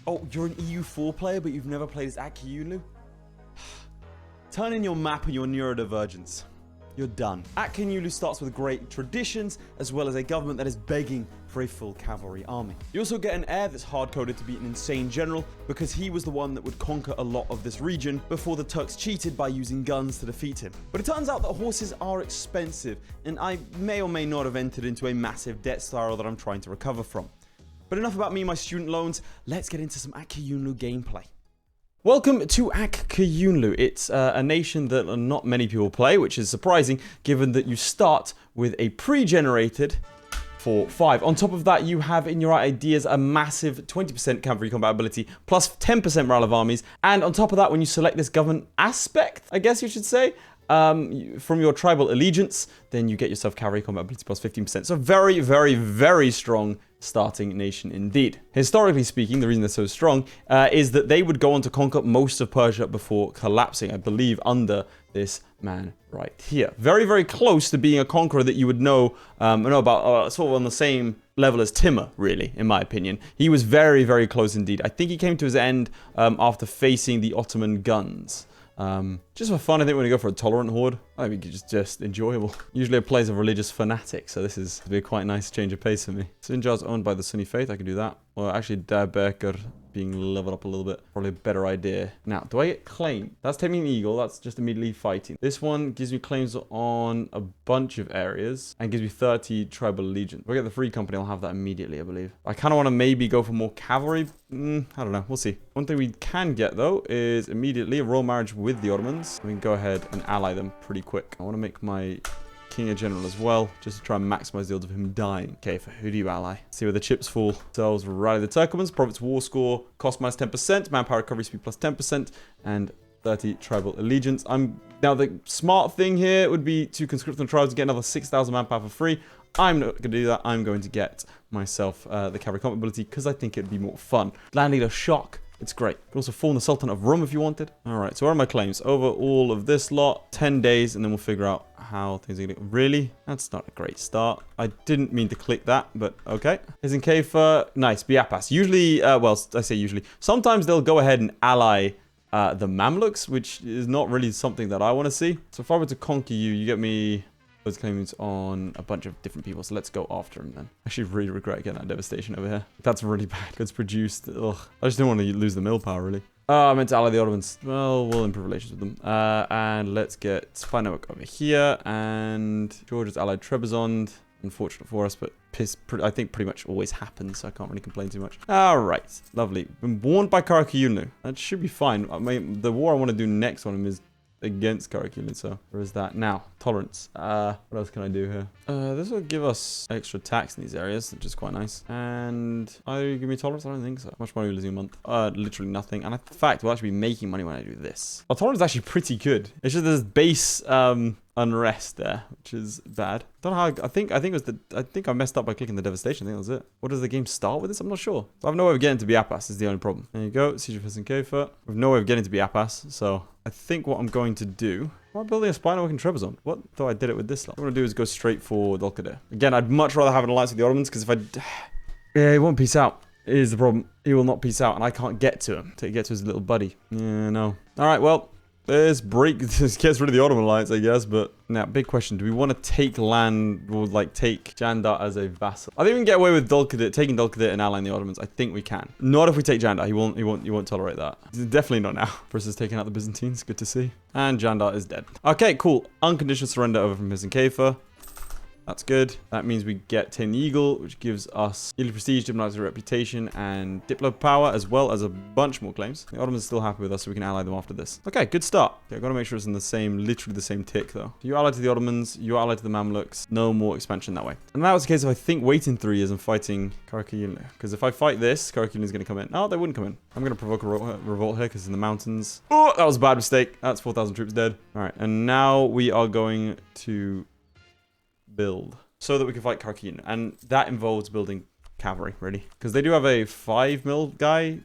Oh, you're an EU4 player, but you've never played as Aq Qoyunlu? Turn in your map and your neurodivergence. You're done. Aq Qoyunlu starts with great traditions, as well as a government that is begging for a full cavalry army. You also get an heir that's hard-coded to be an insane general, because he was the one that would conquer a lot of this region before the Turks cheated by using guns to defeat him. But it turns out that horses are expensive, and I may or may not have entered into a massive debt spiral that I'm trying to recover from. But enough about me and my student loans, let's get into some Aq Qoyunlu gameplay. Welcome to Aq Qoyunlu. It's a nation that not many people play, which is surprising given that you start with a pre-generated 4-5. On top of that, you have in your ideas a massive 20% cavalry combat ability plus 10% morale of armies. And on top of that, when you select this government aspect, I guess you should say, from your tribal allegiance, then you get yourself cavalry combat ability plus 15%. So very, very, very strong starting nation indeed. Historically speaking, the reason they're so strong is that they would go on to conquer most of Persia before collapsing, I believe, under this man right here. Very, very close to being a conqueror that you would know about, sort of on the same level as Timur, really, in my opinion. He was very, very close indeed. I think he came to his end after facing the Ottoman guns. Just for fun, I think we're going to go for a tolerant horde. I think it's just enjoyable. Usually it plays a religious fanatic, so this is to be a quite nice change of pace for me. Sinjar's owned by the Sunni faith, I can do that. Or actually Dabeker being leveled up a little bit. Probably a better idea. Now, do I get claim? That's taming an eagle, that's just immediately fighting. This one gives me claims on a bunch of areas and gives me 30 tribal allegiance. If I get the free company, I'll have that immediately, I believe. I kind of want to maybe go for more cavalry. I don't know, we'll see. One thing we can get though is immediately a royal marriage with the Ottomans. We can go ahead and ally them pretty quick. I want to make my king a general as well, just to try and maximize the odds of him dying. Okay, for who do you ally? See where the chips fall. Selves rally the Turkomans, profits war score, cost minus 10%, manpower recovery speed plus 10%, and 30 tribal allegiance. Now the smart thing here would be to conscript the tribes and get another 6,000 manpower for free. I'm not going to do that. I'm going to get myself the cavalry combat ability because I think it'd be more fun. Land leader shock. It's great. You could also form the Sultan of Rum if you wanted. All right, so what are my claims? Over all of this lot, 10 days, and then we'll figure out how things are going to... Really? That's not a great start. I didn't mean to click that, but okay. Hizinkefa, nice, Biapas. Usually, well, I say usually. Sometimes they'll go ahead and ally the Mamluks, which is not really something that I want to see. So if I were to conquer you, you get me... those claims on a bunch of different people, so let's go after him then. I actually really regret getting that devastation over here. That's really bad. Goods produced. Ugh. I just didn't want to lose the mill power, really. I meant to ally the Ottomans. Well, we'll improve relations with them. And let's get Spy Network over here. And Georgia's allied Trebizond. Unfortunate for us, but I think pretty much always happens, so I can't really complain too much. All right. Lovely. Been warned by Aq Qoyunlu. That should be fine. I mean, the war I want to do next on him is against Curaculan, so there is that. Now, tolerance. What else can I do here? This will give us extra tax in these areas, which is quite nice. And give me tolerance? I don't think so. How much money are we losing a month? Literally nothing. And in fact, we'll actually be making money when I do this. Our tolerance is actually pretty good. It's just this base unrest there, which is bad. Don't know how. I think I messed up by clicking the devastation. I think that was it. What does the game start with this? I'm not sure. I have no way of getting to Biapas is the only problem. There you go. Siege of Hizinkefa. We have no way of getting to Biapas, so I think what I'm going to do... Am I building a spy network in Trebizond? What? Though I did it with this lot. What I'm going to do is go straight for Dolkadir. Again, I'd much rather have an alliance with the Ottomans, because if I... Yeah, he won't peace out. Here's the problem. He will not peace out, and I can't get to him to get to his little buddy. Yeah, no. Alright, well... This gets rid of the Ottoman alliance, I guess, but now, big question. Do we want to take land or, like, take Jandar as a vassal? I think we can get away with taking Dolkadir and allying the Ottomans. I think we can. Not if we take Jandar. He won't tolerate that. Definitely not now. Versus taking out the Byzantines. Good to see. And Jandar is dead. Okay, cool. Unconditional surrender over from Hizinkefa. That's good. That means we get Tame the Eagle, which gives us yearly prestige, diplomatic reputation, and diplo power, as well as a bunch more claims. The Ottomans are still happy with us, so we can ally them after this. Okay, good start. Okay, I've got to make sure it's in the same, literally the same tick, though. You ally to the Ottomans, you ally to the Mamluks. No more expansion that way. And that was the case of, I think, waiting 3 years and fighting Aq Qoyunlu. Because if I fight this, Aq Qoyunlu is going to come in. No, they wouldn't come in. I'm going to provoke a revolt here, because it's in the mountains. Oh, that was a bad mistake. That's 4,000 troops dead. All right, and now we are going to build so that we can fight Aq Qoyunlu, and that involves building cavalry, really, because they do have a 5 mil guy,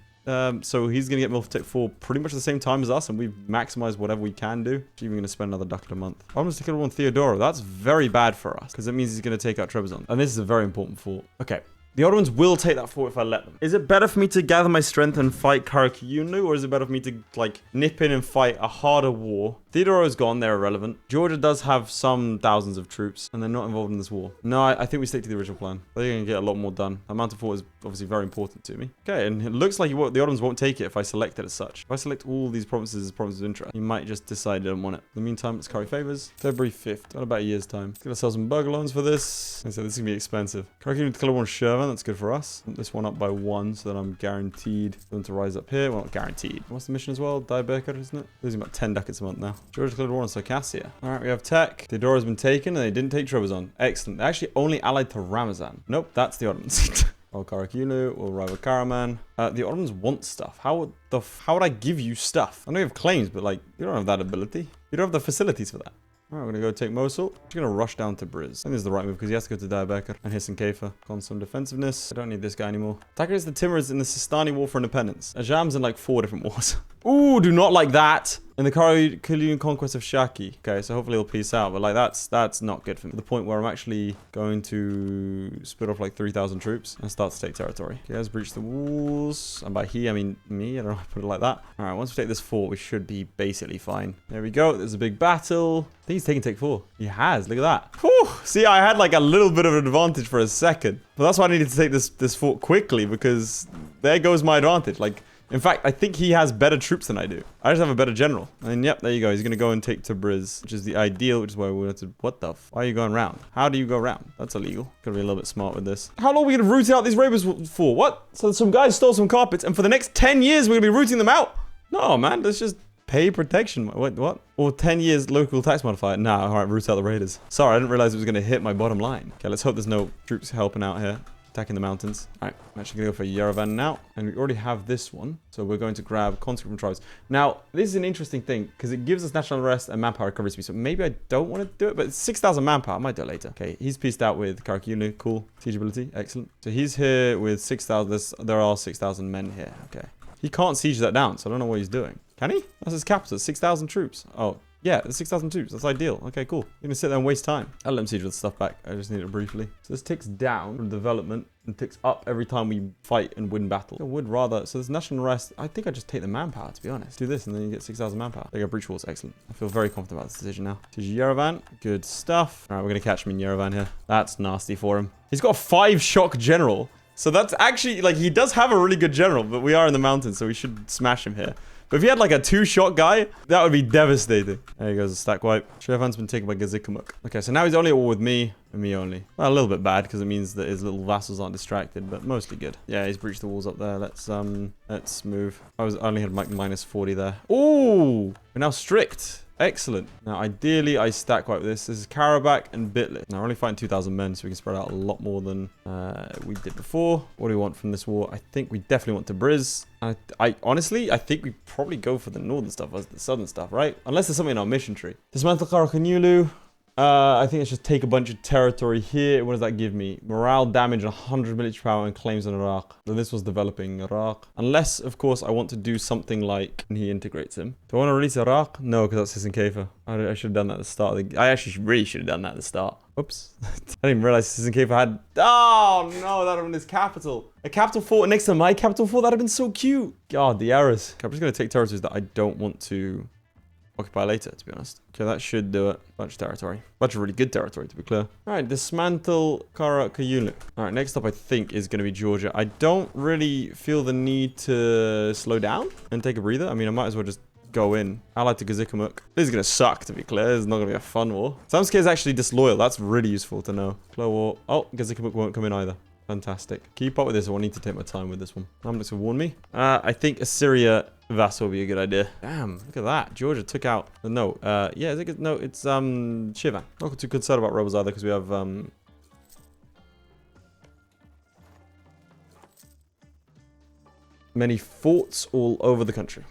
so he's gonna get mil for pretty much the same time as us, and we've maximized whatever we can do. He's even gonna spend another ducat a month. I'm gonna stick it on Theodora. That's very bad for us, because it means he's gonna take out Trebizond, and this is a very important fort. Okay, The Ottomans will take that fort if I let them. Is it better for me to gather my strength and fight Aq Qoyunlu, or is it better for me to, like, nip in and fight a harder war? Theodora's gone, they're irrelevant. Georgia does have some thousands of troops, and they're not involved in this war. No, I think we stick to the original plan. They're going to get a lot more done. That mountain fort is obviously very important to me. Okay, and it looks like the Ottomans won't take it if I select it as such. If I select all these provinces as provinces of interest, you might just decide they don't want it. In the meantime, let's curry favors. February 5th, got about a year's time. Let's get ourselves some burger loans for this. I said this is going to be expensive. Curry with color one Shervan, that's good for us. Put this one up by 1 so that I'm guaranteed for them to rise up here. Well, not guaranteed. What's the mission as well? Diabeker, isn't it? Losing about 10 ducats a month now. Georgia declared war on Circassia. All right, we have tech. Theodora's been taken and they didn't take Trebizond. Excellent. They're actually only allied to Ramazan. Nope, that's the Ottomans. Aq Qoyunlu will rival Karaman. The Ottomans want stuff. How would I give you stuff? I know you have claims, but like you don't have that ability. You don't have the facilities for that. All right, we're gonna go take Mosul. I'm just gonna rush down to Briz. I think this is the right move because he has to go to Diyarbakir and Hisan Kaifa. Got some defensiveness. I don't need this guy anymore. Attack against the Timurids in the Sistani War for Independence. Ajam's in like 4 different wars. Ooh, do not like that. In the Crilly conquest of Shaki. Okay, so hopefully he'll peace out. But like that's not good for me. To the point where I'm actually going to split off like 3,000 troops and start to take territory. Okay, let's breach the walls. And by he, I mean me. I don't know how to put it like that. All right, once we take this fort, we should be basically fine. There we go. There's a big battle. I think he's taking take 4. He has. Look at that. Whew. See, I had like a little bit of an advantage for a second. But that's why I needed to take this fort quickly because there goes my advantage. Like, in fact, I think he has better troops than I do. I just have a better general. And yep, there you go. He's going to go and take Tabriz, which is the ideal, which is why we want to... What the f... Why are you going round? How do you go round? That's illegal. Got to be a little bit smart with this. How long are we going to root out these raiders for? What? So some guys stole some carpets, and for the next 10 years, we're going to be rooting them out? No, man. Let's just pay protection. Wait, what? Or 10 years local tax modifier. Nah, all right, root out the raiders. Sorry, I didn't realize it was going to hit my bottom line. Okay, let's hope there's no troops helping out here. Attacking the mountains. All right, I'm actually going to go for Yerevan now. And we already have this one. So we're going to grab conscript from tribes. Now, this is an interesting thing because it gives us national arrest and manpower recovery speed. So maybe I don't want to do it, but it's 6,000 manpower. I might do it later. Okay, he's pieced out with Aq Qoyunlu. Cool. Siege ability. Excellent. So he's here with 6,000. There are 6,000 men here. Okay. He can't siege that down, so I don't know what he's doing. Can he? That's his capital. 6,000 troops. Oh. Yeah, there's 6,000 troops. That's ideal. Okay, cool. You're going to sit there and waste time. I'll let him siege the stuff back. I just need it briefly. So this ticks down from development and ticks up every time we fight and win battle. I would rather... So there's national arrest. I think I just take the manpower, to be honest. Do this and then you get 6,000 manpower. There you go, breach walls. Excellent. I feel very confident about this decision now. Siege Yerevan. Good stuff. All right, we're going to catch him in Yerevan here. That's nasty for him. He's got a 5-shock general. So that's actually... Like, he does have a really good general, but we are in the mountains, so we should smash him here. But if he had like a 2-shot guy, that would be devastating. There goes a stack wipe. Sherevan's been taken by Gazikamuk. Okay, so now he's only at war with me and me only. Well, a little bit bad because it means that his little vassals aren't distracted, but mostly good. Yeah, he's breached the walls up there. Let's move. I only had like minus 40 there. Ooh, we're now strict. Excellent. Now, ideally, I stack wipe this. This is Karabakh and Bitlis. Now, we're only fighting 2,000 men, so we can spread out a lot more than we did before. What do we want from this war? I think we definitely want Tabriz. I honestly, I think we probably go for the northern stuff as the southern stuff, right? Unless there's something in our mission tree. Dismantle Aq Qoyunlu. I think let's just take a bunch of territory here. What does that give me? Morale damage, 100 military power, and claims on Iraq. Then this was developing Iraq. Unless, of course, I want to do something like when he integrates him. Do I want to release Iraq? No, because that's Hisan Kaifa. I should have done that at the start. I actually really should have done that at the start. Oops. I didn't even realize Hisan Kaifa had... Oh, no, that would have been his capital. A capital fort next to my capital fort? That would have been so cute. God, the errors. Okay, I'm just going to take territories that I don't want to... occupy later, to be honest. Okay, that should do it. Bunch of territory. Bunch of really good territory, to be clear. All right, dismantle Aq Qoyunlu. All right, next up, I think, is going to be Georgia. I don't really feel the need to slow down and take a breather. I mean, I might as well just go in. Allied to Gazikamuk. This is going to suck, to be clear. This is not going to be a fun war. Samsuke is actually disloyal. That's really useful to know. Clear war. Oh, Gazikamuk won't come in either. Fantastic. Keep up with this. I need to take my time with this one. Hamlet's will warn me. I think Assyria vassal would be a good idea. Damn, look at that. Georgia took out... No, yeah, no, it's Shivan. Not too concerned about rebels either because we have... many forts all over the country.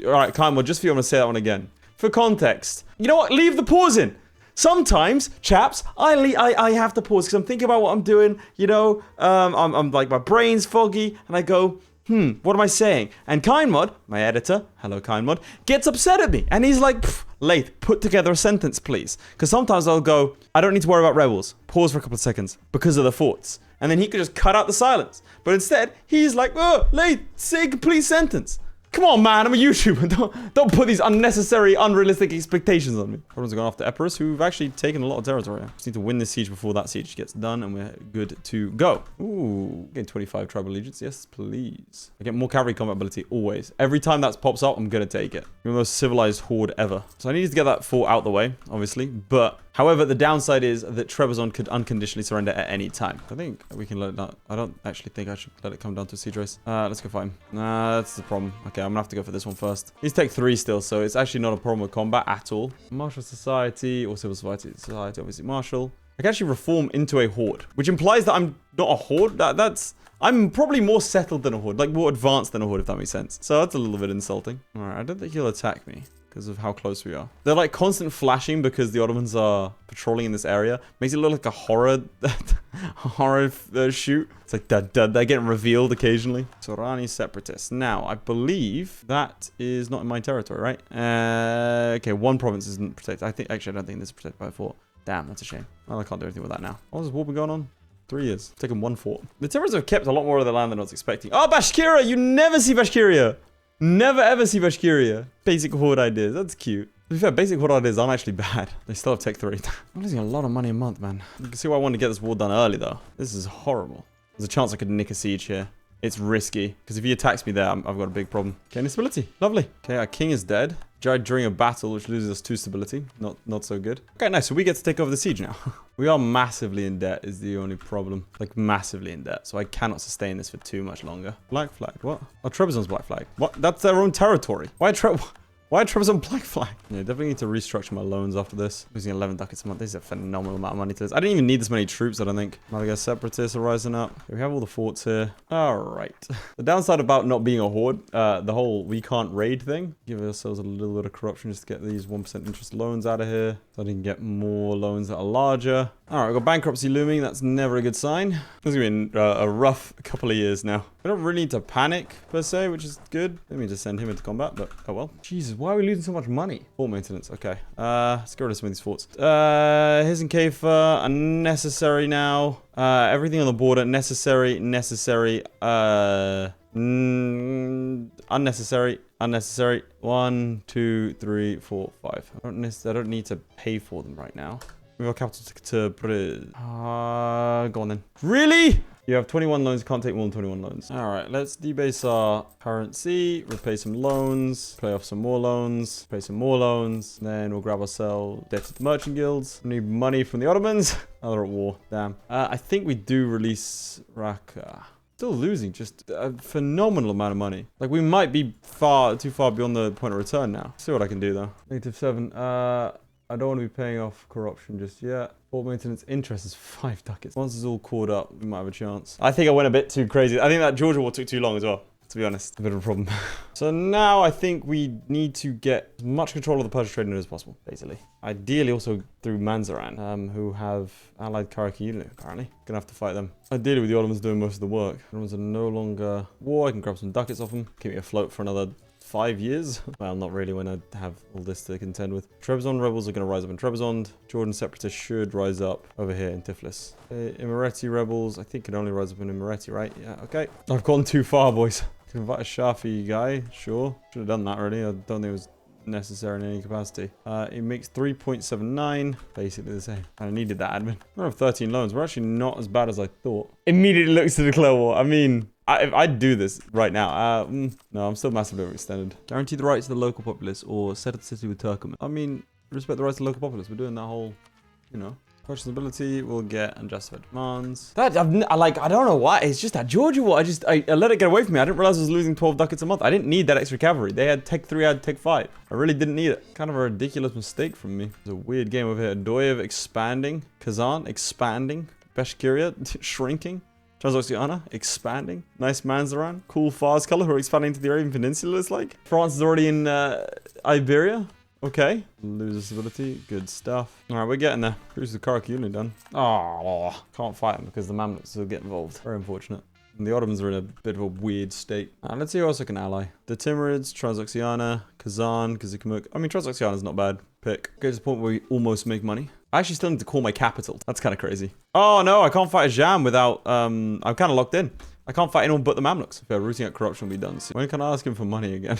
All right, Carmichael, just for you, I'm going to say that one again. For context. You know what? Leave the pause in. Sometimes, chaps, I have to pause because I'm thinking about what I'm doing. You know, I'm like, my brain's foggy, and I go, what am I saying? And KindMod, my editor, hello KindMod, gets upset at me. And he's like, Lath, put together a sentence, please. Because sometimes I'll go, I don't need to worry about rebels. Pause for a couple of seconds because of the forts. and then he could just cut out the silence. But instead, he's like, oh, say a complete sentence. Come on, man, I'm a YouTuber. Don't put these unnecessary, unrealistic expectations on me. Everyone's gone after Epirus, who've actually taken a lot of territory. Just need to win this siege before that siege gets done, and we're good to go. Ooh, getting 25 tribal allegiance. Yes, please. I get more cavalry combat ability, always. Every time that pops up, I'm going to take it. You're the most civilized horde ever. So I needed to get that fort out the way, obviously. But, however, the downside is that Trebizond could unconditionally surrender at any time. I think we can let it down. I don't actually think I should let it come down to a siege race. Let's go fight him. Nah, that's the problem. Okay, I'm gonna have to go for this one first. He's take 3 still, so it's actually not a problem with combat at all. Martial society or civil society, obviously martial. I can actually reform into a horde, which implies that I'm not a horde. I'm probably more settled than a horde, like more advanced than a horde, if that makes sense. So that's a little bit insulting. All right, I don't think he'll attack me because of how close we are. They're like constant flashing because the Ottomans are patrolling in this area. Makes it look like a horror shoot. It's like they're getting revealed occasionally. Sorani separatists. Now, I believe that is not in my territory, right? Okay, one province isn't protected. I don't think this is protected by a fort. Damn, that's a shame. Well, I can't do anything with that now. What has war been going on? 3 years. Taken 1 fort. The Timurids have kept a lot more of the land than I was expecting. Oh, Bashkiria! You never see Bashkiria! Never ever see Bashkiria. Basic horde ideas. That's cute. To be fair, basic horde ideas aren't actually bad. They still have tech 3. I'm losing a lot of money a month, man. You can see why I wanted to get this war done early, though. This is horrible. There's a chance I could nick a siege here. It's risky, because if he attacks me there, I've got a big problem. Okay, stability. Lovely. Okay, our king is dead. Died during a battle, which loses us 2 stability. Not so good. Okay, nice. So we get to take over the siege now. We are massively in debt is the only problem. Like, massively in debt. So I cannot sustain this for too much longer. Black flag. What? Oh, Trebizond's black flag. What? That's their own territory. Why Trebizond black flag? Yeah, definitely need to restructure my loans after this. Losing 11 ducats a month. This is a phenomenal amount of money to this. I didn't even need this many troops, I don't think. Madagascar separatists are rising up. Okay, we have all the forts here. All right. The downside about not being a horde, the whole we can't raid thing. Give ourselves a little bit of corruption just to get these 1% interest loans out of here. So I can get more loans that are larger. All right, we've got bankruptcy looming. That's never a good sign. This is going to be a rough couple of years now. We don't really need to panic, per se, which is good. Let me just send him into combat, but oh well. Jesus, why are we losing so much money? Fort maintenance, okay. Let's get rid of some of these forts. His and Kafer, unnecessary now. Everything on the border, necessary, unnecessary. 1, 2, 3, 4, 5. I don't need to pay for them right now. We have capital to put it. Go on then. Really? You have 21 loans. Can't take more than 21 loans. All right, let's debase our currency, repay some loans, pay off some more loans, pay some more loans. Then we'll grab ourselves debt to the merchant guilds. We need money from the Ottomans. Oh, they're at war. Damn. I think we do release Raqqa. Still losing just a phenomenal amount of money. Like, we might be too far beyond the point of return now. See what I can do, though. -7. I don't want to be paying off corruption just yet. Fort maintenance interest is 5 ducats. Once it's all caught up, we might have a chance. I think I went a bit too crazy. I think that Georgia war took too long as well, to be honest. A bit of a problem. So now I think we need to get as much control of the Persian trade as possible, basically. Ideally also through Manzaran, who have allied Aq Qoyunlu, apparently. Gonna have to fight them. Ideally with the Ottomans doing most of the work. The Ottomans are no longer war. I can grab some ducats off them. Keep me afloat for another 5 years? Well, not really when I have all this to contend with. Trebizond rebels are going to rise up in Trebizond. Jordan separatists should rise up over here in Tiflis. Imereti rebels, I think can only rise up in Imereti, right? Yeah, okay. I've gone too far, boys. Can invite a Shafi guy, sure. Should have done that really. I don't think it was necessary in any capacity. It makes 3.79, basically the same. I needed that admin. I have 13 loans. We're actually not as bad as I thought. Immediately looks to declare war. I mean, I'd do this right now. No, I'm still massively overextended. Guarantee the rights of the local populace or set up the city with Turkmen. I mean, respect the rights of the local populace. We're doing that whole, you know. Questionability will get unjustified demands. I don't know why. It's just that Georgia war. I let it get away from me. I didn't realize I was losing 12 ducats a month. I didn't need that extra cavalry. They had tech 3, I had tech 5. I really didn't need it. Kind of a ridiculous mistake from me. It's a weird game over here. Adoyev expanding. Kazan expanding. Bashkiria shrinking. Transoxiana expanding. Nice Manzaran. Cool Fars color who are expanding to the Arabian Peninsula, it's like. France is already in Iberia. Okay. Loser stability. Good stuff. Alright, we're getting there. Who's the Aq Qoyunlu done? Oh, can't fight them because the Mamluks will get involved. Very unfortunate. And the Ottomans are in a bit of a weird state. Let's see who else I can ally. The Timurids, Transoxiana, Kazan, Kazikmuk. I mean, Transoxiana's not bad. Pick. Get to the point where we almost make money. I actually still need to call my capital. That's kind of crazy. Oh, no, I can't fight a Jam without... I'm kind of locked in. I can't fight anyone but the Mamluks. Okay, rooting out corruption will be done soon. When can I ask him for money again?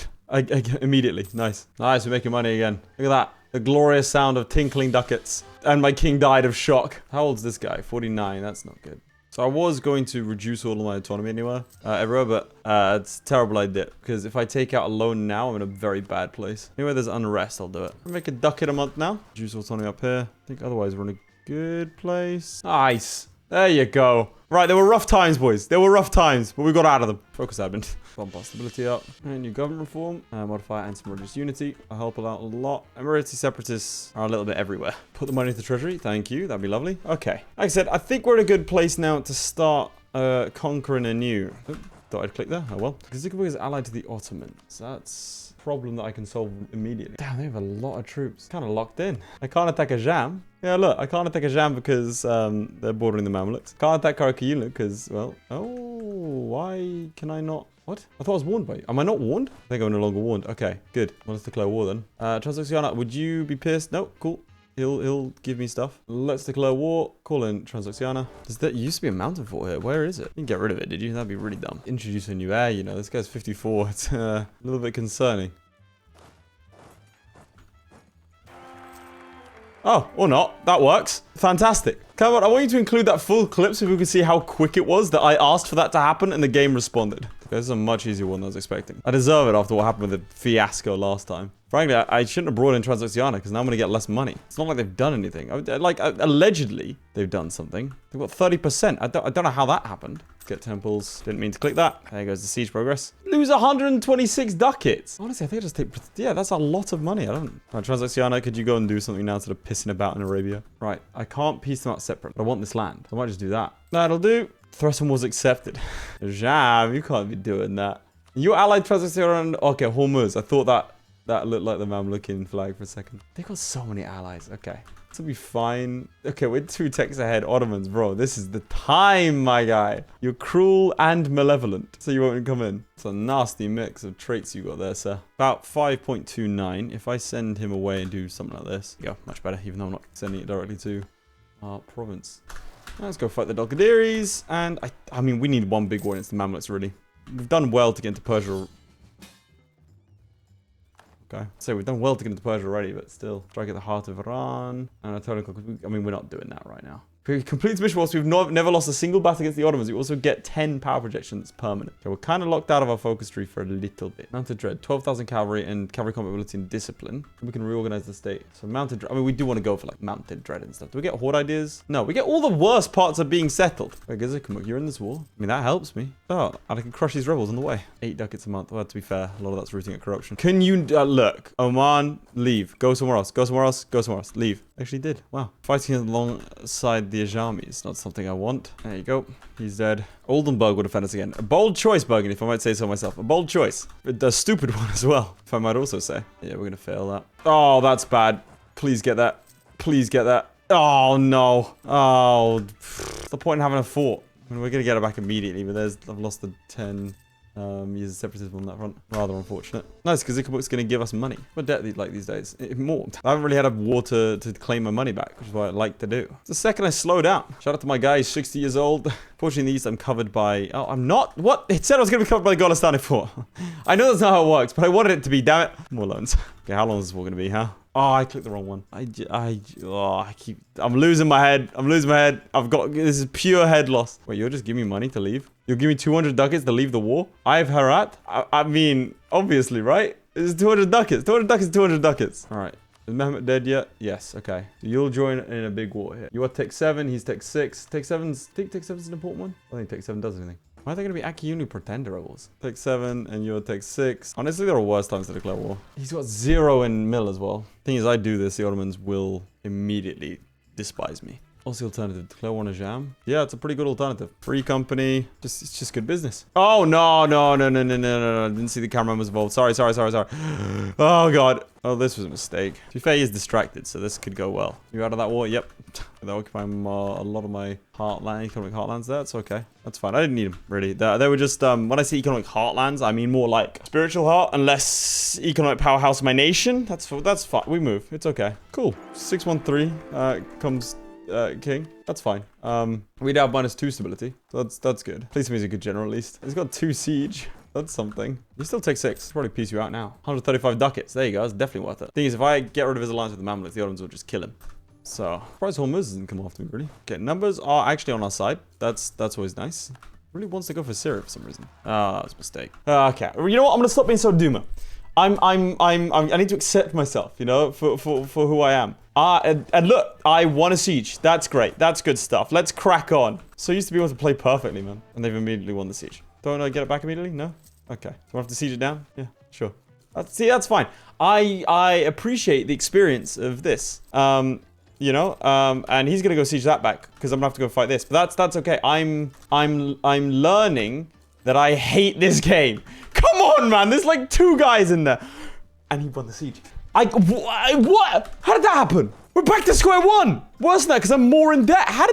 Immediately. Nice. Nice, we're making money again. Look at that. The glorious sound of tinkling ducats. And my king died of shock. How old's this guy? 49. That's not good. So I was going to reduce all of my autonomy everywhere, but it's a terrible idea. Because if I take out a loan now, I'm in a very bad place. Anywhere there's unrest, I'll do it. I'll make a ducat a month now. Reduce autonomy up here. I think otherwise we're in a good place. Nice. There you go. Right, there were rough times, boys. There were rough times, but we got out of them. Focus admin. Bump our stability up. And new government reform. Modify anti-religious unity. I'll help it out a lot. Emirati separatists are a little bit everywhere. Put the money into the treasury. Thank you. That'd be lovely. Okay. Like I said, I think we're in a good place now to start conquering anew. Oh, thought I'd click there. Oh, well. Kazikabuk is allied to the Ottomans. That's a problem that I can solve immediately. Damn, they have a lot of troops. Kind of locked in. I can't attack a Jam. Yeah, look, I can't attack a Jam because they're bordering the Mamluks. Can't attack Aq Qoyunlu because, well, oh, why can I not? What? I thought I was warned by you. Am I not warned? I think I'm no longer warned. Okay, good. Well, let's declare war then. Transoxiana, would you be pissed? No, cool. He'll give me stuff. Let's declare war. Call in Transoxiana. There used to be a mountain fort here. Where is it? You didn't get rid of it, did you? That'd be really dumb. Introduce a new heir, you know. This guy's 54. It's a little bit concerning. Oh, or not. That works. Fantastic. Come on, I want you to include that full clip so people can see how quick it was that I asked for that to happen and the game responded. This is a much easier one than I was expecting. I deserve it after what happened with the fiasco last time. Frankly, I shouldn't have brought in Transoxiana because now I'm going to get less money. It's not like they've done anything. Like, allegedly, they've done something. They've got 30%. I don't know how that happened. Get temples. Didn't mean to click that. There goes the siege progress. Lose 126 ducats. Honestly, I think I just take... Yeah, that's a lot of money. I don't... Right, Transoxiana, could you go and do something now instead of pissing about in Arabia? Right, I can't piece them out separate. I want this land. I might just do that. That'll do. Threat was accepted. Jam, you can't be doing that. You allied Transoxiana and... Okay, Hormuz. I thought that looked like the Mamlukian flag for a second. They got so many allies. Okay. This will be fine. Okay, we're 2 techs ahead. Ottomans, bro. This is the time, my guy. You're cruel and malevolent, so you won't come in. It's a nasty mix of traits you got there, sir. About 5.29. If I send him away and do something like this. There you go, much better, even though I'm not sending it directly to our province. Let's go fight the Dolgadiris. And I mean, we need one big war against the Mamluks, really. We've done well to get into Persia. Okay, so we've done well to get into Persia already, but still. Strike at the heart of Iran. And I mean, we're not doing that right now. If we complete this mission whilst we've never lost a single battle against the Ottomans, we also get 10 power projections permanent. Okay, we're kind of locked out of our focus tree for a little bit. Mounted Dread, 12,000 cavalry and cavalry combat ability and discipline. We can reorganize the state. So Mounted Dread, I mean, we do want to go for like Mounted Dread and stuff. Do we get horde ideas? No, we get all the worst parts of being settled. Okay, Gizakamuk, you're in this war. I mean, that helps me. Oh, and I can crush these rebels on the way. 8 ducats a month. Well, to be fair, a lot of that's rooting at corruption. Can you, look, Oman, leave. Go somewhere else. Go somewhere else. Go somewhere else. Leave. Actually did. Wow. Fighting alongside the Sjalmi is not something I want. There you go. He's dead. Oldenburg will defend us again. A bold choice, Burgundy, if I might say so myself. A bold choice. A stupid one as well, if I might also say. Yeah, we're going to fail that. Oh, that's bad. Please get that. Please get that. Oh, no. Oh, what's the point in having a fort? I mean, we're going to get it back immediately, but I've lost the 10 years of separatism on that front. Rather unfortunate. Nice, because Ikabuk's going to give us money. What debt like these days? More. I haven't really had a war to claim my money back, which is what I like to do. It's the second I slow down. Shout out to my guy, he's 60 years old. Fortunately, in the East, I'm covered by... Oh, I'm not? What? It said I was going to be covered by the Golestani fort. I know that's not how it works, but I wanted it to be, damn it. More loans. Okay, how long is this war going to be, huh? Oh, I clicked the wrong one. I'm losing my head. I'm losing my head. This is pure head loss. Wait, you'll just give me money to leave? You'll give me 200 ducats to leave the war? I have Herat? I mean, obviously, right? This is 200 ducats. 200 ducats, 200 ducats. All right. Is Mehmet dead yet? Yes, okay. So you'll join in a big war here. You are Tech 7, he's Tech 6. Tech 7's... Think Tech 7's an important one? I think Tech 7 does anything. Why are they going to be Aq Qoyunlu pretender rebels? Tech 7 and you're Tech 6. Honestly, there are worse times to declare war. He's got 0 in mill as well. Thing is, I do this, the Ottomans will immediately despise me. What's the alternative? Declare one a jam? Yeah, it's a pretty good alternative. Free company. It's just good business. Oh, no. Didn't see the cameraman was involved. Sorry. Oh, God. Oh, this was a mistake. To be fair, he is distracted, so this could go well. You out of that war? Yep. They're occupying a lot of my heartland, economic heartlands there. It's okay. That's fine. I didn't need them, really. They were just, when I say economic heartlands, I mean more like spiritual heart and less economic powerhouse of my nation. That's fine. We move. It's okay. Cool. 613 comes king. That's fine. We now have -2 stability. So that's good. Please he's a good general at least. He's got 2 siege. That's something. You still take 6. Probably piece you out now. 135 ducats. There you go. That's definitely worth it. Thing is, if I get rid of his alliance with the Mamluks, the Ottomans will just kill him. So, surprised Hormuz doesn't come after me, really. Okay, numbers are actually on our side. That's always nice. Really wants to go for Syria for some reason. Ah, that was a mistake. Okay. You know what? I'm gonna stop being so doomer. I need to accept myself, you know, for who I am. And look, I won a siege. That's great. That's good stuff. Let's crack on. So used to be able to play perfectly, man. And they've immediately won the siege. Don't I get it back immediately? No? Okay. Do I have to siege it down? Yeah, sure. See, that's fine. I appreciate the experience of this. You know, and he's gonna go siege that back because I'm gonna have to go fight this. But that's okay. I'm learning that I hate this game. Come on, man. There's like 2 guys in there, and he won the siege. What? How did that happen? We're back to square one. Worse than that, because I'm more in debt. How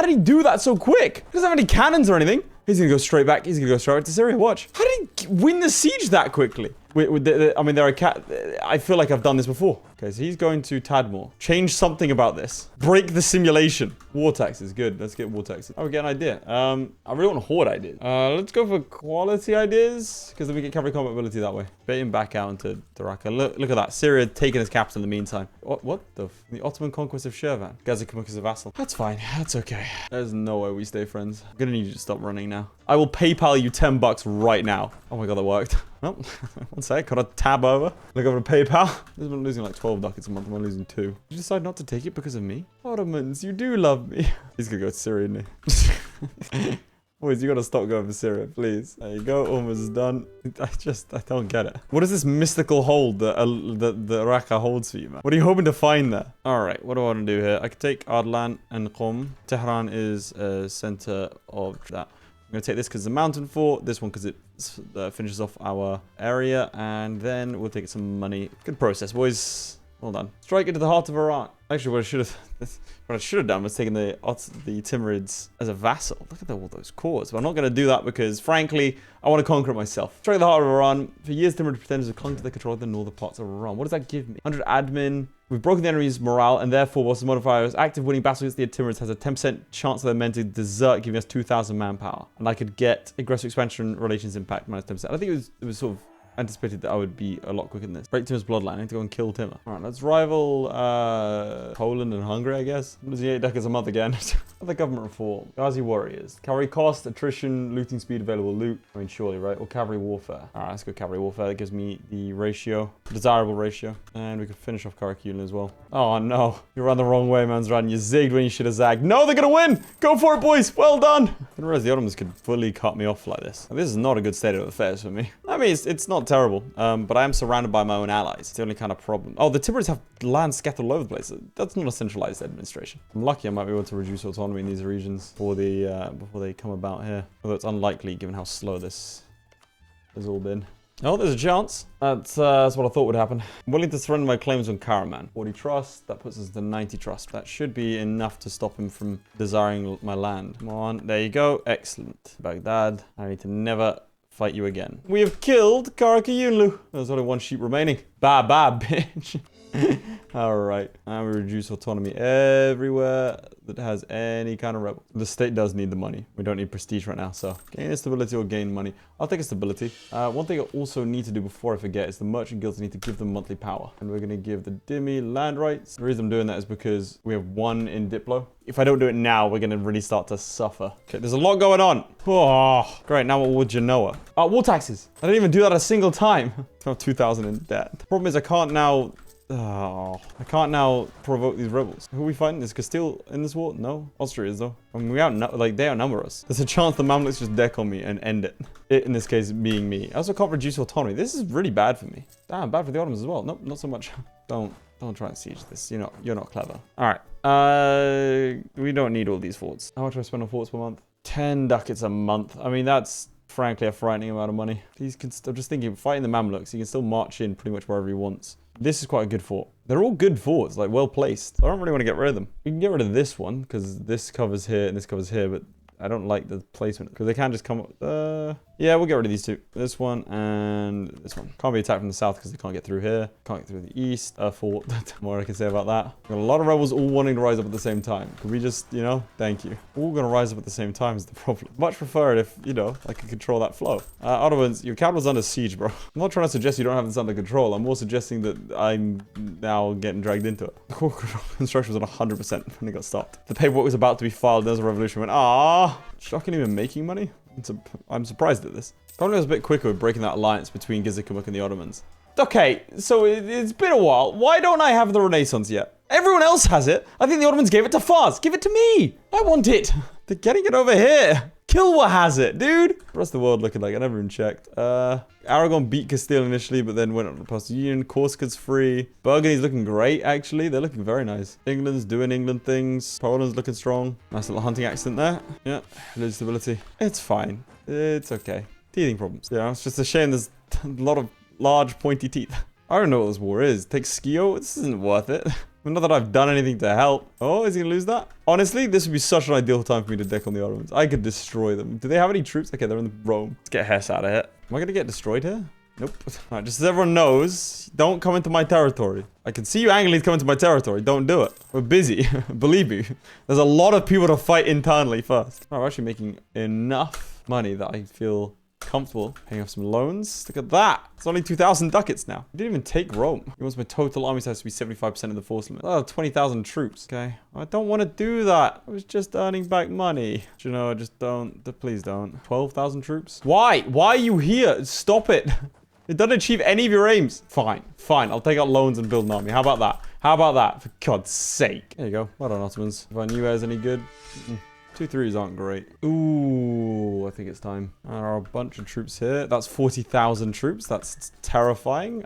did he do that so quick? He doesn't have any cannons or anything. He's gonna go straight back. He's gonna go straight back to Syria. Watch. How did he win the siege that quickly? I mean, I feel like I've done this before. Okay, so he's going to Tadmor. Change something about this. Break the simulation. War taxes. Good. Let's get war taxes. Oh, we get an idea. I really want horde ideas. Let's go for quality ideas, because then we get cavalry combat ability that way. Bait him back out into Raqqa. Look at that. Syria taking his capital in the meantime. What the? The Ottoman conquest of Shirvan. Gazikmuk is a vassal. That's fine. That's okay. There's no way we stay friends. I'm gonna need you to stop running now. I will PayPal you $10 right now. Oh my god, that worked. Well, one sec. Got a tab over. Look over to PayPal. I'm losing like 12 ducats a month. I'm losing 2. Did you decide not to take it because of me? Ottomans, you do love me. He's gonna go to Syria, isn't he? Boys, you gotta stop going for Syria, please. There you go. Almost done. I don't get it. What is this mystical hold that Raqqa holds for you, man? What are you hoping to find there? All right, what do I want to do here? I could take Ardalan and Qom. Tehran is a center of that. I'm going to take this because it's a mountain fort. This one because it finishes off our area. And then we'll take some money. Good process, boys. Well done. Strike into the heart of Iran. Actually, what I should have done was taken the Timurids as a vassal. Look at all those cores. But I'm not going to do that because, frankly, I want to conquer it myself. Strike the heart of Iran. For years, Timurid pretenders have clung to the control of the northern parts of Iran. What does that give me? 100 admin. We've broken the enemy's morale, and therefore, whilst the modifier is active, winning battle against the Timurids has a 10% chance of their men to desert, giving us 2,000 manpower. And I could get aggressive expansion relations impact minus 10%. I think it was sort of anticipated that I would be a lot quicker than this. Break Timur's bloodline. I need to go and kill Timur. All right, let's rival Poland and Hungary, I guess. I'm losing 8 ducats a month again. Other government reform. Ghazi warriors. Cavalry cost, attrition, looting speed, available loot. I mean, surely, right? Or cavalry warfare. All right, let's go cavalry warfare. That gives me the ratio, desirable ratio. And we could finish off Aq Qoyunlu as well. Oh, no. You ran the wrong way, Manzran. You zigged when you should have zagged. No, they're going to win. Go for it, boys. Well done. I didn't realize the Ottomans could fully cut me off like this. This is not a good state of affairs for me. I mean, it's not terrible, but I am surrounded by my own allies. It's the only kind of problem. Oh, the Timurids have land scattered all over the place. That's not a centralized administration. I'm lucky I might be able to reduce autonomy in these regions before they come about here. Although it's unlikely given how slow this has all been. Oh, there's a chance. That's what I thought would happen. I'm willing to surrender my claims on Karaman. 40 trust. That puts us to 90 trust. That should be enough to stop him from desiring my land. Come on. There you go. Excellent. Baghdad. I need to never fight you again. We have killed Aq Qoyunlu. There's only 1 sheep remaining. Bad, bitch. All right. And we reduce autonomy everywhere that has any kind of rebel. The state does need the money. We don't need prestige right now, so gain stability or gain money. I'll take a stability. One thing I also need to do before I forget is the merchant guilds need to give them monthly power. And we're going to give the Dhimmi land rights. The reason I'm doing that is because we have 1 in Diplo. If I don't do it now, we're going to really start to suffer. Okay, there's a lot going on. Oh, great. Now what would Genoa? War taxes. I didn't even do that a single time. I have 2,000 in debt. The problem is I can't now provoke these rebels. Who are we fighting? Is Castile in this war? No. Austria is though. I mean, they outnumber us. There's a chance the Mamluks just deck on me and end it. It, in this case, being me. I also can't reduce autonomy. This is really bad for me. Damn, bad for the Ottomans as well. Nope, not so much. Don't try and siege this. You're not clever. All right. We don't need all these forts. How much do I spend on forts per month? 10 ducats a month. I mean, that's frankly a frightening amount of money. These can, I'm just thinking, fighting the Mamluks, he can still march in pretty much wherever he wants. This is quite a good fort. They're all good forts, like well placed. I don't really want to get rid of them. We can get rid of this one because this covers here and this covers here, but I don't like the placement because they can't just come up. Yeah, we'll get rid of these two. This one and this one. Can't be attacked from the south because they can't get through here. Can't get through the east. Fort. More I can say about that. Got a lot of rebels all wanting to rise up at the same time. Could we just, you know, thank you. All gonna rise up at the same time is the problem. Much prefer it if, you know, I could control that flow. Ottomans, your capital's under siege, bro. I'm not trying to suggest you don't have this under control. I'm more suggesting that I'm now getting dragged into it. Construction was at 100% when it got stopped. The paperwork was about to be filed. There's a revolution. Went, ah, shocking even making money. I'm surprised at this. Probably was a bit quicker with breaking that alliance between Gizikumuk and the Ottomans. Okay, so it's been a while. Why don't I have the Renaissance yet? Everyone else has it. I think the Ottomans gave it to Fars. Give it to me. I want it. They're getting it over here. Kilwa has it, dude. The rest of the world looking like I never even checked. Aragon beat Castile initially, but then went up past the Union. Corsica's free. Burgundy's looking great, actually. They're looking very nice. England's doing England things. Poland's looking strong. Nice little hunting accident there. Yeah, lose stability. It's fine. It's okay. Teething problems. Yeah, it's just a shame there's a lot of large pointy teeth. I don't know what this war is. Take Skio? This isn't worth it. Not that I've done anything to help. Oh, is he gonna lose that? Honestly, this would be such an ideal time for me to deck on the Ottomans. I could destroy them. Do they have any troops? Okay, they're in Rome. Let's get Hesse out of here. Am I gonna get destroyed here? Nope. Alright, just as everyone knows, don't come into my territory. I can see you Angles come into my territory. Don't do it. We're busy. Believe me. There's a lot of people to fight internally first. Oh, we're actually making enough money that I feel comfortable paying off some loans. Look at that. It's only 2,000 ducats now. I didn't even take Rome. He wants my total army size to be 75% of the force limit. Oh, 20,000 troops. Okay. I don't want to do that. I was just earning back money. Do you know, just don't. Please don't. 12,000 troops? Why? Why are you here? Stop it. It doesn't achieve any of your aims. Fine. Fine. I'll take out loans and build an army. How about that? How about that? For God's sake. There you go. Well done, Ottomans. If I knew I was any good. 2-3s aren't great. Ooh, I think it's time. There are a bunch of troops here. That's 40,000 troops. That's terrifying.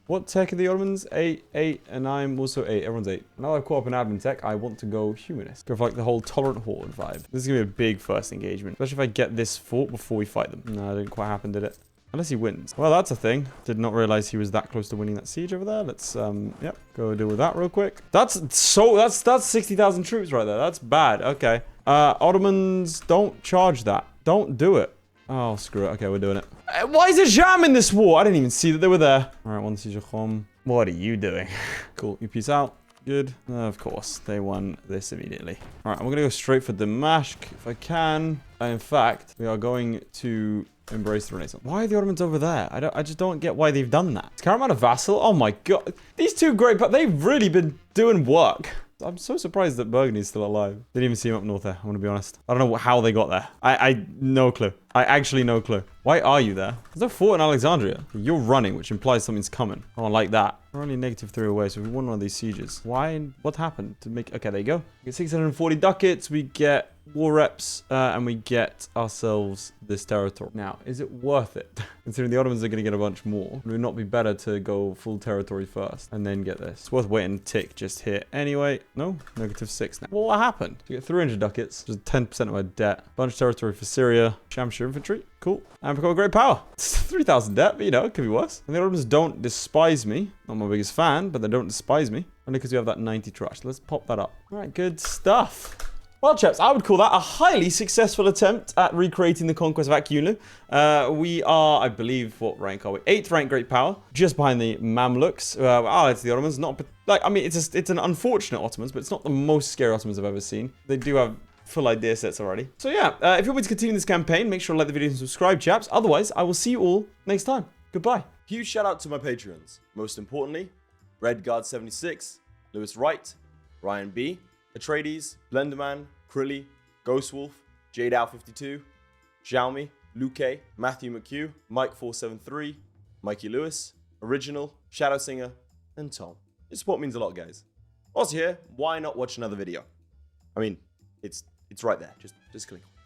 What tech are the Ottomans? 8, and I'm also 8. Everyone's 8. Now I've caught up in admin tech, I want to go humanist. Go for like the whole tolerant horde vibe. This is gonna be a big first engagement, especially if I get this fort before we fight them. No, it didn't quite happen, did it? Unless he wins. Well, that's a thing. Did not realize he was that close to winning that siege over there. Let's, yep, go deal with that real quick. That's 60,000 troops right there. That's bad. Okay. Ottomans, don't charge that. Don't do it. Oh, screw it. Okay, we're doing it. Why is there jam in this war? I didn't even see that they were there. All right, one siege of home. What are you doing? Cool. You peace out. Good. Of course, they won this immediately. All right, I'm going to go straight for Damashq if I can. In fact, we are going to embrace the Renaissance. Why are the Ottomans over there? I just don't get why they've done that. Is Karaman a vassal? Oh my God. These two great, but they've really been doing work. I'm so surprised that Burgundy's still alive. Didn't even see him up north there, I'm gonna be honest. I don't know how they got there. I no clue. I actually no clue. Why are you there? There's no fort in Alexandria. You're running, which implies something's coming. I don't like that. We're only -3 away, so we won one of these sieges. Why? What happened to make... Okay, there you go. We get 640 ducats. We get war reps, and we get ourselves this territory. Now, is it worth it? Considering the Ottomans are going to get a bunch more, would it not be better to go full territory first and then get this? It's worth waiting a tick just here. Anyway, no, -6 now. Well, what happened? We get 300 ducats, which is 10% of my debt. Bunch of territory for Syria. Shamshire infantry. Cool. And become a great power. It's 3,000 debt, but you know, it could be worse. And the Ottomans don't despise me. Not my biggest fan, but they don't despise me. Only because we have that 90 trash. Let's pop that up. All right, good stuff. Well, chaps, I would call that a highly successful attempt at recreating the conquest of Aq Qoyunlu. We are, I believe, what rank are we? 8th rank great power, just behind the Mamluks. It's the Ottomans. Not like, I mean, it's an unfortunate Ottomans, but it's not the most scary Ottomans I've ever seen. They do have full idea sets already. So yeah, if you want me to continue this campaign, make sure to like the video and subscribe, chaps. Otherwise, I will see you all next time. Goodbye. Huge shout out to my Patreons. Most importantly, Redguard76, Lewis Wright, Ryan B, Atreides, Blenderman, Crilly, Ghostwolf, JadeOut52, Sjalmi, Luke, Matthew McHugh, Mike473, Mikey Lewis, Original, ShadowSinger, and Tom. Your support means a lot, guys. Whilst you're here, why not watch another video? I mean, it's right there. Just click.